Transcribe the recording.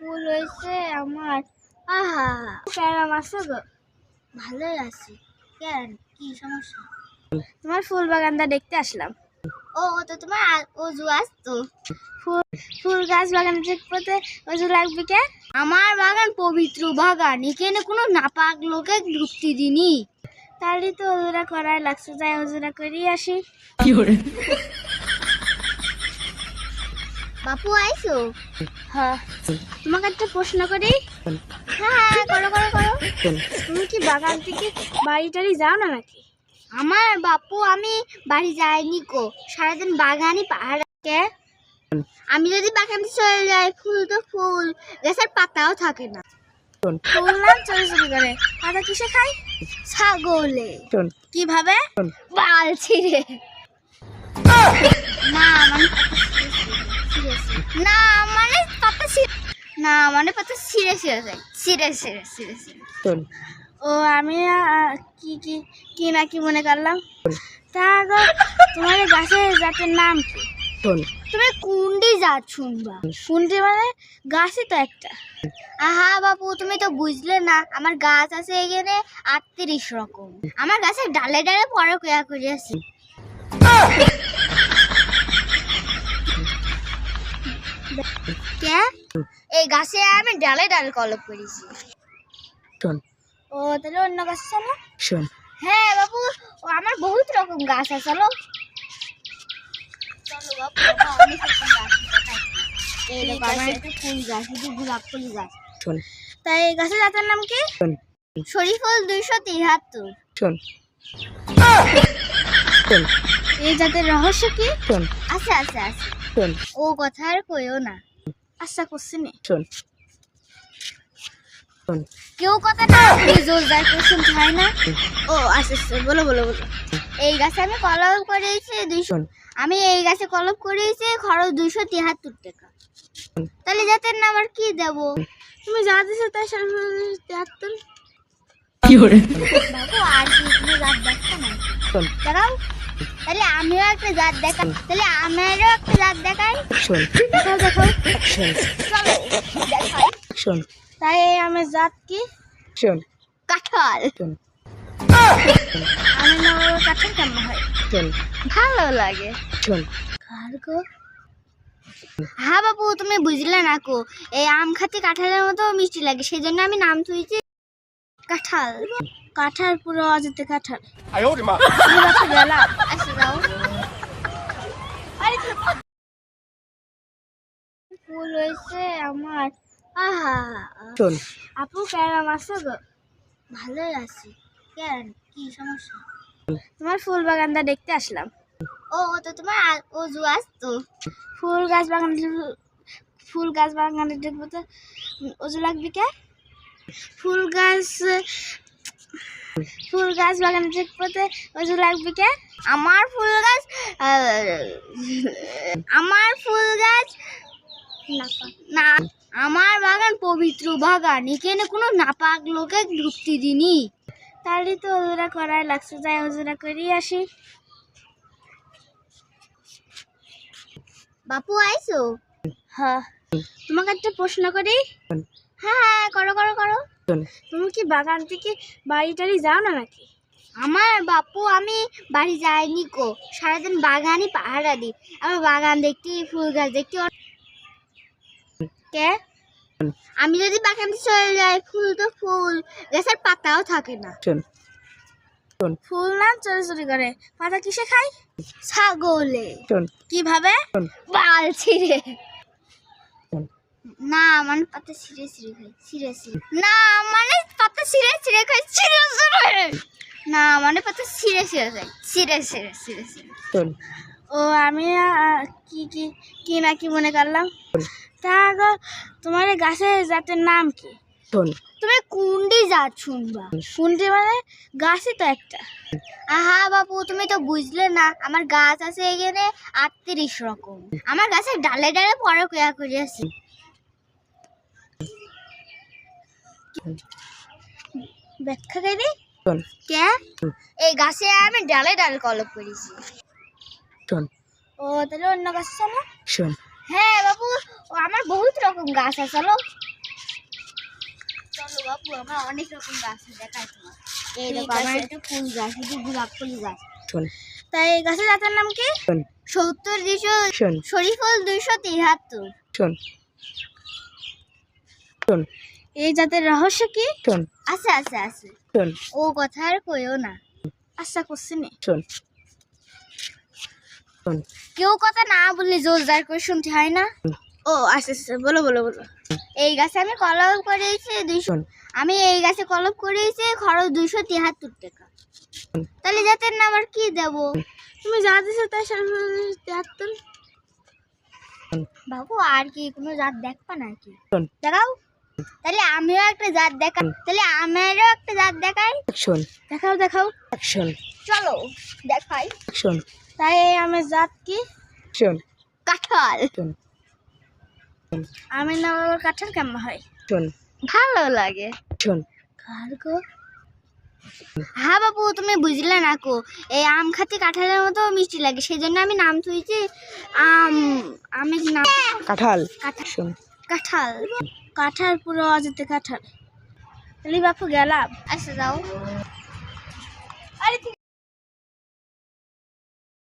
ফুল হয়েছে আমার। আহা, কেমন আছো গো? ভালোই আছি। কেন, কি সমস্যা? তোমার ফুল বাগানটা দেখতে আসলাম। ও তো তোমার অজু আসতো। ফুল ফুল গাছ বাগান দেখতে অজু লাগবে কে? আমার বাগান পবিত্র বাগান, এখানে কোনো নাপাক লোকে ঢুকতে দিনি। তাহলে তো অজুরা করাই লাগছে, যাই অজুরা করিয়ে আসি। বাপু আইছো? হ্যাঁ, তোমাকে একটা প্রশ্ন করি। হ্যাঁ, করো করো করো। তুমি কি বাগান থেকে বাড়ি টাড়ি যাও না নাকি? আমার বাপু আমি বাড়ি যাইনি কো, সারাদিন বাগানই পাহাড়। কে? আমি যদি বাগানে চলে যাই, ফুল তো ফুল, গাছের পাতাও থাকে না। ফুল না চুরি চুরি করে, পাতা কিসে খায়? ছাগলে। কিভাবে? বাল ছিঁড়ে। না মানে না মানে পাতা ছিঁড়ে, না মানে পাতা ছিঁড়ে ছিঁড়ে যায়, ছিঁড়ে ছিঁড়ে ছিঁড়ে ছিঁড়ে। ও আমি কি কি কি না কি মনে করলাম। তা গো, তোমার গাছের জাতের নাম কি? তুমি কুন্ডি জাত শুনবা। কুন্ডি মানে গাছই তো একটা। আহা বাপু, তুমি তো বুঝলে না, আমার গাছ আছে এখানে 38 রকম। আমার গাছের ডালে ডালে পরে কয়া করিয়াছি। কে? এই গাছে আমি ডালে ডালে কলপ করেছি। ও তাহলে অন্য গাছ চলো। হ্যাঁ বাবু, ও আমার বহুত রকম গাছ আছে। চলো চলো বাবু, অনেক রকম গাছ আছে। এই দেখো আমার একটা ফুল গাছ, এটা গোলাপ ফুল গাছ। তাই এই গাছের জাতের নাম কি? শরীফুল 273। এই জাতের রহস্য কি? আছে আছে আছে, ও কথা আর কইও না। আচ্ছা করছি নি, কেউ কথা না বলে জোর যায় কোশ্চেন হয় না। ও আচ্ছা আচ্ছা, বলো বলো বলো। এই গাছে আমি কলম করেছি 200, আমি এই গাছে কলম করেছি খরচ 273 টাকা। তাহলে জাতের নাম আর কি দেব? তুমি যা দিছো তাই 73। কি করে বাবু, আর কি তুমি জাত দেখছো না? দেখাও, তাহলে আমিও একটা জাত দেখাই, তাহলে আমারও একটা জাত দেখাই। দেখাও দেখাও, চলো দেখাই। তাই আমার জাত কি? কাঁঠাল। আমি না কাঁঠাল কেমন হয়? ভালো লাগে। হ্যাঁ বাবু, তুমি বুঝলে না কো, এই আম খাতে কাঁঠালের মতো মিষ্টি লাগে, সেই জন্য আমি নাম তুইছি কাঁঠাল। কাঁঠাল পুরো অজাতে কাঁঠাল। গেলাম, আসে যাও। ফুল হয়েছে আমার। আহা, আপু কেমন আছো গো? ভালোই আছি। কেন, কি সমস্যা? তোমার ফুল বাগানটা দেখতে আসলাম। ও তো তোমার অজু আসতো। ফুল গাছ বাগানে দেখবো তো অজু লাগবে কে? ফুল গাছ বাগানে দেখবো তো অজু লাগবে কে? আমার ফুল গাছ না, আমার বাগান পবিত্র বাগান, এখানে কোনো নাপাক লোকে ঢুকতে দিনি। তাহলে তো অজুরা করাই লাগছে, যাই অজুরা করিয়ে আসি। বাপু আইছো? হ্যাঁ, তোমাকে একটা প্রশ্ন করি। হ্যাঁ, করো করো করো। তুমি কি বাগান থেকে বাড়ি টাড়ি যাও না নাকি? আমার বাপু আমি বাড়ি যাইনি কো, সারাদিন বাগানই পাহারা দিই। আমার বাগান দেখতে, ফুল গাছ দেখতে। কে? আমি যদি বাগানে চলে যাই, ফুল তো ফুল, গাছের পাতাও থাকে না। ফুল না চুরি চুরি করে, পাতা কিসে খায়? ছাগলে। কিভাবে? বাল ছিঁড়ে। না মানে পাতা ছিঁড়ে ছিঁড়ে খায়, ছিঁড়ে ছিঁড়ে। না মানে পাতা ছিঁড়ে ছিঁড়ে খায়, ছিঁড়ে ছিঁড়ে। না মানে পাতা ছিঁড়ে ছিঁড়ে খায়, ছিঁড়ে ছিঁড়ে ছিঁড়ে ছিঁড়ে। ও আমি কি কি কি না কি মনে করলাম। তা গো, তোমার গাছের জাতের নাম কি? তুমি কুন্ডি জাত শুনবা। কুন্ডি মানে গাছই তো একটা। আহা বাপু, তুমি তো বুঝলে না, আমার গাছ আছে এখানে 38 রকম। আমার গাছের ডালে ডালে পরে কয়া করিয়াছি। ব্যাখ্যা করি। কে? এই গাছে আমি ডালে ডালে কলপ করেছি। ও তাহলে অন্য গাছ চলো। হ্যাঁ বাবু, ও আমার বহুত রকম গাছ আছে। চলো চলো বাপু, আমার অনেক রকম গাছ দেখাই তোমার। এই দেখো, ঠিক আমার আছে। একটা ফুল গাছ, এই যে গোলাপ ফুল গাছ। শোন তাই এই গাছের জাতের নাম কি? শোন 70 200 শোন শরীফুল 273। শোন শোন এই জাতের রহস্য কি? শোন আছে আছে আছে, শোন ও কথা আর কইও না। আচ্ছা করছি নে, শোন শোন কেউ কথা না বললে জোর জার করে শুনতে হয় না। ও আচ্ছা আচ্ছা, বলো বলো বলো। এই গাছে আমি কলম করেছি 200, শোন আমি এই গাছে কলম করেছি খরচ 273 টাকা। তাহলে জাতের নাম আর কি দেব? তুমি যা দিছো তাই 73। বাবু আর কি কোনো জাত দেখবা নাকি? শোন দেখাও। তাহলে আমিও একটা জাত দেখাই, তাহলে আমারও একটা জাত দেখাই। শোন দেখাও দেখাও, শোন চলো দেখাই। শোন তাই এই আমের জাত কি? শোন কাঁঠাল। শোন আমের নাম আবার কাঁঠাল কেমন হয়? শোন ভালো লাগে। শোন কার গো? হ্যাঁ বাবু, তুমি বুঝলে না কো, এই আম খাতে কাঁঠালের মতো মিষ্টি লাগে, সেই জন্য আমি নাম থুইছি আমের নাম কাঁঠাল। কাঁঠাল। শোন কাঁঠাল কাঁঠাল পুরো অজাতে কাঁঠাল। তাহলে বাপু গেলাম। আচ্ছা যাও। আরে